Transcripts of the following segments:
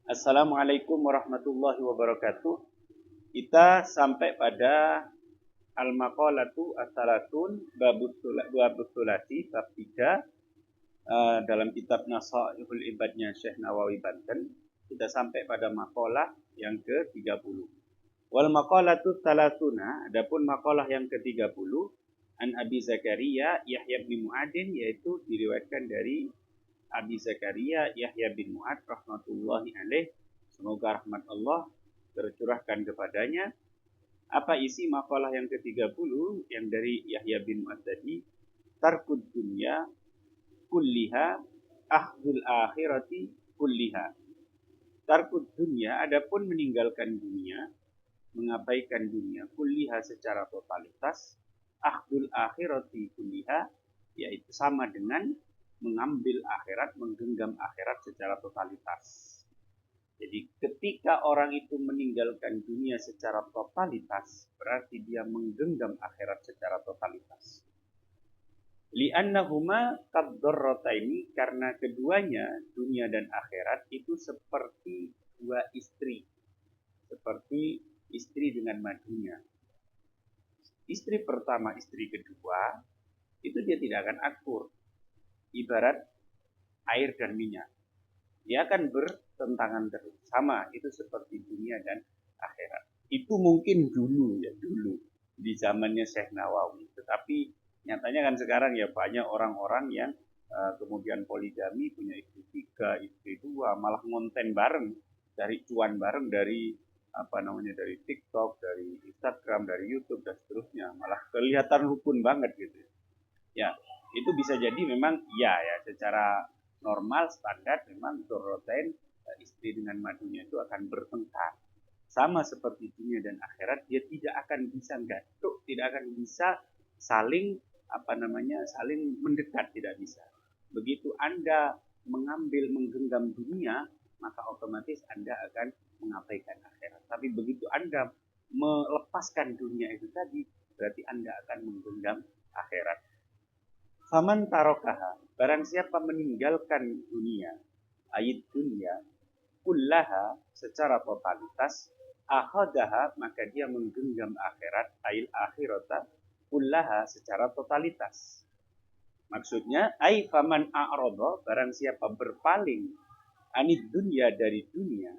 Assalamualaikum warahmatullahi wabarakatuh. Kita sampai pada al-maqalatu as-salatun babus sulati bab 3 dalam kitab Nasaihul Ibadnya Syekh Nawawi Banten. Kita sampai pada maqalah yang ke-30. Wal maqalatu salatuna, adapun maqalah yang ke-30 an Abi Zakaria Yahya bin Mu'adin, yaitu diriwayatkan dari Abi Zakaria Yahya bin Mu'ad rahmatullahi alaih, semoga rahmat Allah tercurahkan kepadanya. Apa isi makalah yang ke-30 yang dari Yahya bin Mu'ad tadi? Tarkud dunya kulliha akhdul akhirati kulliha. Tarkud dunya, adapun meninggalkan dunia, mengabaikan dunia, kulliha secara totalitas, akhdul akhirati kulliha, yaitu sama dengan mengambil akhirat, menggenggam akhirat secara totalitas. Jadi ketika orang itu meninggalkan dunia secara totalitas, berarti dia menggenggam akhirat secara totalitas. Li'annahuma qad-darrataini, karena keduanya, dunia dan akhirat, itu seperti dua istri. Seperti istri dengan madunya. Istri pertama, istri kedua, itu dia tidak akan akur. Ibarat air dan minyak, dia akan bertentangan terus. Sama, itu seperti dunia dan akhirat. Itu mungkin dulu di zamannya Syekh Nawawi. Tetapi nyatanya kan sekarang ya banyak orang-orang yang kemudian poligami, punya istri 3, istri 2, malah ngonten bareng, dari cuan bareng dari dari TikTok, dari Instagram, dari YouTube dan seterusnya. Malah kelihatan rukun banget gitu. Ya, itu bisa jadi memang ya secara normal standar memang dorotain, istri dengan madunya itu akan bertengkar. Sama seperti dunia dan akhirat, dia tidak akan bisa gatuk, tidak akan bisa saling saling mendekat, tidak bisa. Begitu Anda menggenggam dunia, maka otomatis Anda akan mengabaikan akhirat. Tapi begitu Anda melepaskan dunia itu tadi, berarti Anda akan menggenggam akhirat. Faman tarokaha, barang siapa meninggalkan dunia, ayat dunia, kullaha secara totalitas, akhadaha maka dia menggenggam akhirat, ayat akhirata, kullaha secara totalitas. Maksudnya, ay faman a'rodo, barang siapa berpaling, anid dunia dari dunia,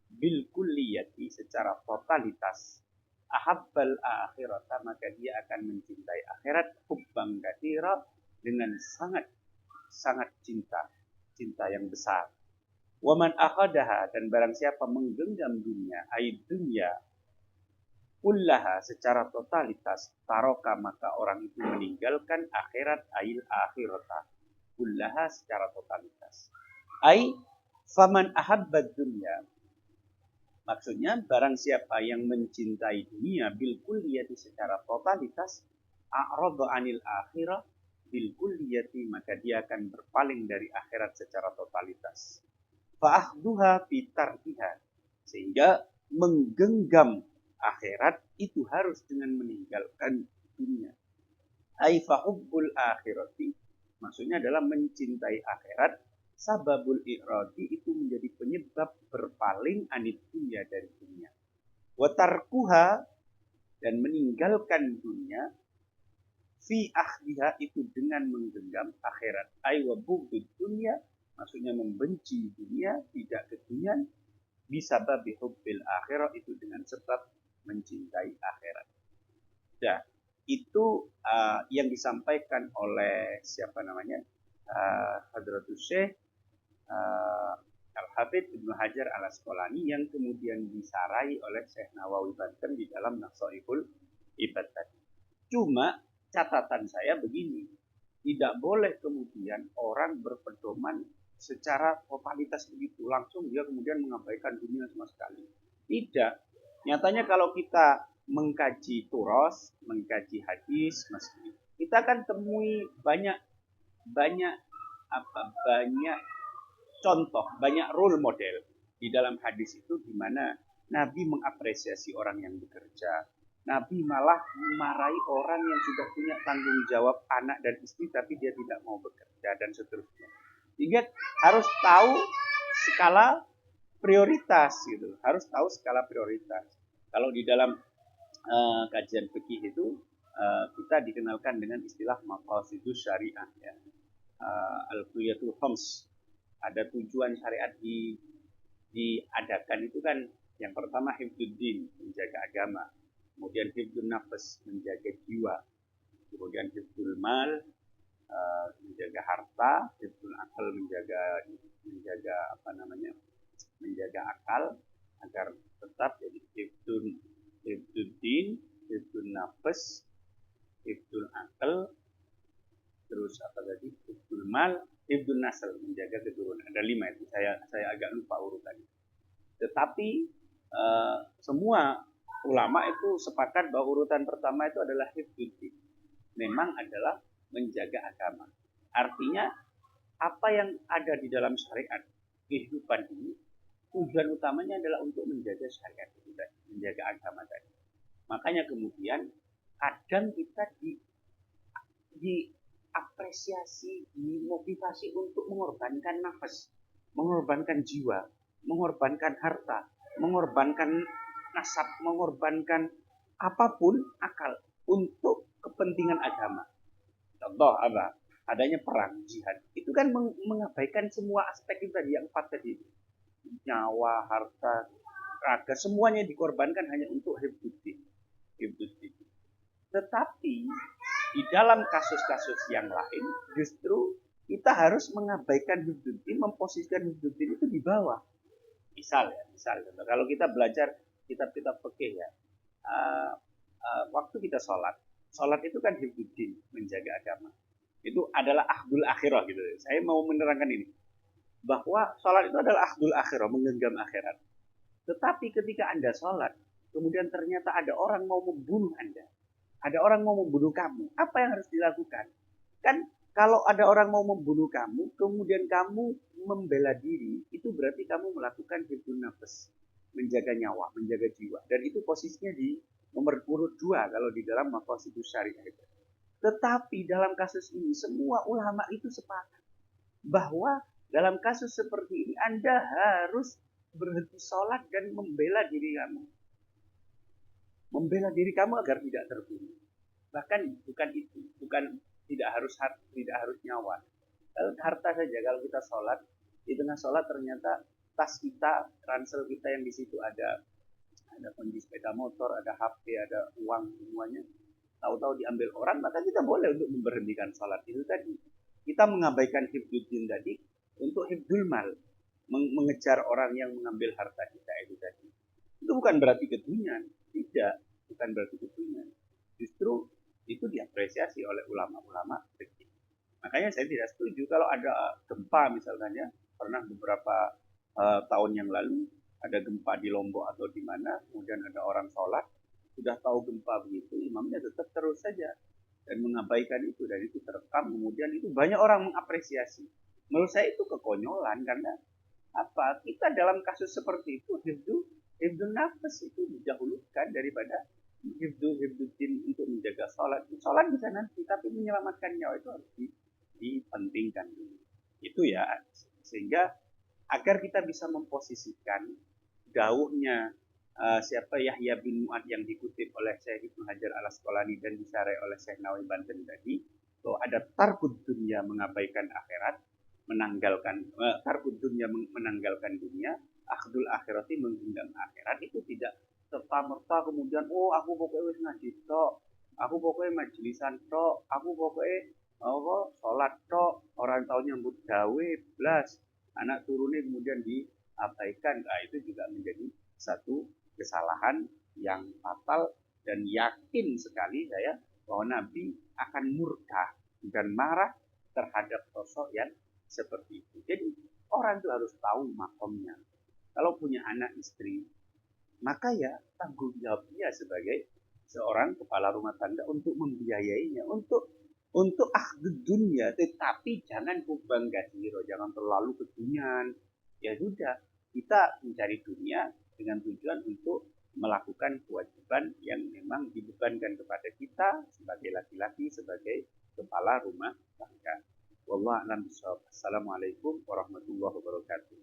bil kulliyati secara totalitas, ahabbal akhirata maka dia akan mencintai akhirat, hubban katsira, dengan sangat cinta yang besar. Waman akhadaha, dan barang siapa menggenggam dunia, ayat dunia, kullaha secara totalitas, taroka maka orang itu meninggalkan akhirat, ayat akhirata, kullaha secara totalitas. Ay faman ahabbad dunia, maksudnya barang siapa yang mencintai dunia bil kulliyati secara totalitas, a'rada anil akhirah bil kulliyati maka dia akan berpaling dari akhirat secara totalitas. Fa'ahduha bitarkiha, sehingga menggenggam akhirat itu harus dengan meninggalkan dunia. Ai fahubbul akhirati, maksudnya adalah mencintai akhirat, sababul i'radi itu menjadi penyebab berpaling anid dunia dari dunia. Wa tarkuha, dan meninggalkan dunia, fi akhdiha itu dengan menggenggam akhirat. Ay wa bughdud dunya, maksudnya membenci dunia, tidak kedunian, bisa babi hubbil akhirah itu dengan sebab mencintai akhirat. Nah, itu yang disampaikan oleh Hadratus Syekh Al-Hafidz Ibnu Hajar Al-Asqalani, yang kemudian disarai oleh Syekh Nawawi Banten di dalam Nasaihul Ibad tadi. Cuma catatan saya begini, tidak boleh kemudian orang berpedoman secara totalitas begitu, langsung dia kemudian mengabaikan dunia sama sekali. Tidak. Nyatanya kalau kita mengkaji turos, mengkaji hadis, kita akan temui banyak contoh, banyak role model di dalam hadis itu, di mana Nabi mengapresiasi orang yang bekerja. Nabi malah memarahi orang yang sudah punya tanggung jawab anak dan istri tapi dia tidak mau bekerja dan seterusnya. Sehingga harus tahu skala prioritas gitu. Harus tahu skala prioritas. Kalau di dalam kajian fikih itu kita dikenalkan dengan istilah maqasidus syariah ya. Al-Quliyatul Khams. Ada tujuan syariat diadakan itu kan yang pertama hifdzuddin, menjaga agama. Kemudian hifdzun nafas, menjaga jiwa. Kemudian hifdzul mal, menjaga harta, hifdzul akal, menjaga apa namanya? Menjaga akal agar tetap jadi hifdzuddin, hifdzun nafas, hifdzul akal, terus apa tadi? Hifdzul mal, hifdzun nasl, menjaga keturunan. Ada 5 itu. Saya agak lupa urutannya. Tetapi semua ulama itu sepakat bahwa urutan pertama itu adalah hifdzuddin. Memang adalah menjaga agama. Artinya apa yang ada di dalam syariat kehidupan ini tujuan utamanya adalah untuk menjaga syariat itu tadi, menjaga agama tadi. Makanya kemudian kadang kita diapresiasi, dimotivasi untuk mengorbankan nafas, mengorbankan jiwa, mengorbankan harta, mengorbankan nasab, mengorbankan apapun akal untuk kepentingan agama. Contoh apa? Adanya perang, jihad. Itu kan mengabaikan semua aspek itu tadi, yang 4 tadi. Nyawa, harta, raga, semuanya dikorbankan hanya untuk hifdzuddin. Tetapi di dalam kasus-kasus yang lain justru kita harus mengabaikan hifdzuddin, memposisikan hifdzuddin itu di bawah. Misal kalau kita belajar kitab-kitab fikih ya, waktu kita sholat itu kan hifdzuddin, menjaga agama. Itu adalah akhdul akhirah gitu. Saya mau menerangkan ini, bahwa sholat itu adalah akhdul akhirah, menggenggam akhirat. Tetapi ketika Anda sholat, kemudian ternyata ada orang mau membunuh Anda, ada orang mau membunuh kamu, apa yang harus dilakukan? Kan kalau ada orang mau membunuh kamu, kemudian kamu membela diri, itu berarti kamu melakukan hifdzun nafas, menjaga nyawa, menjaga jiwa. Dan itu posisinya di nomor urut 2 kalau di dalam maqasidus syariah. Tetapi dalam kasus ini semua ulama itu sepakat bahwa dalam kasus seperti ini Anda harus berhenti sholat dan membela diri kamu. Membela diri kamu agar tidak terbunuh. Bahkan bukan itu, bukan tidak harus nyawa. Harta saja, kalau kita sholat, di tengah sholat ternyata tas kita, ransel kita yang di situ ada kunci sepeda motor, ada HP, ada uang, semuanya tahu-tahu diambil orang, maka kita boleh untuk memberhentikan sholat itu tadi. Kita mengabaikan hifdzuddin tadi untuk hifdzul mal, mengejar orang yang mengambil harta kita itu tadi. Itu bukan berarti kedunian, tidak, bukan berarti kedunian. Justru itu diapresiasi oleh ulama-ulama fikih. Makanya saya tidak setuju kalau ada gempa misalnya, pernah beberapa tahun yang lalu ada gempa di Lombok atau di mana, kemudian ada orang sholat, sudah tahu gempa begitu, imamnya tetap terus saja dan mengabaikan itu, dan itu terekam, kemudian itu banyak orang mengapresiasi. Menurut saya itu kekonyolan, karena apa? Kita dalam kasus seperti itu hifdzun nafas itu didahulukan daripada hifdzuddin untuk menjaga sholat. Sholat bisa nanti, tapi menyelamatkan nyawa itu harus dipentingkan. Itu ya, sehingga agar kita bisa memposisikan dawuhnya siapa Yahya bin Mu'ad yang dikutip oleh Syekh Ibnu Hajar al-Asqalani dan disarai oleh Syekh Nawawi Banten tadi, bahwa ada tarkud dunia, mengabaikan akhirat, tarkud dunia menanggalkan dunia, akhdul akhirati, menggenggam akhirat. Itu tidak serta-merta kemudian aku pokoknya wis ngaji tok, aku pokoknya majlisan tok, aku pokoknya sholat tok, orang tahu nyambut gawe blas, anak turunnya kemudian diabaikan. Nah, itu juga menjadi satu kesalahan yang fatal, dan yakin sekali saya bahwa Nabi akan murka dan marah terhadap sosok yang seperti itu. Jadi orang itu harus tahu makomnya. Kalau punya anak istri, maka ya tanggung jawabnya sebagai seorang kepala rumah tangga untuk membiayainya, untuk akhdud dunia, tetapi jangan kubang gasiro, jangan terlalu kedunian. Ya sudah, kita mencari dunia dengan tujuan untuk melakukan kewajiban yang memang dibebankan kepada kita sebagai laki-laki, sebagai kepala rumah tangga. Wallahu a'lam bishawab. Assalamualaikum warahmatullahi wabarakatuh.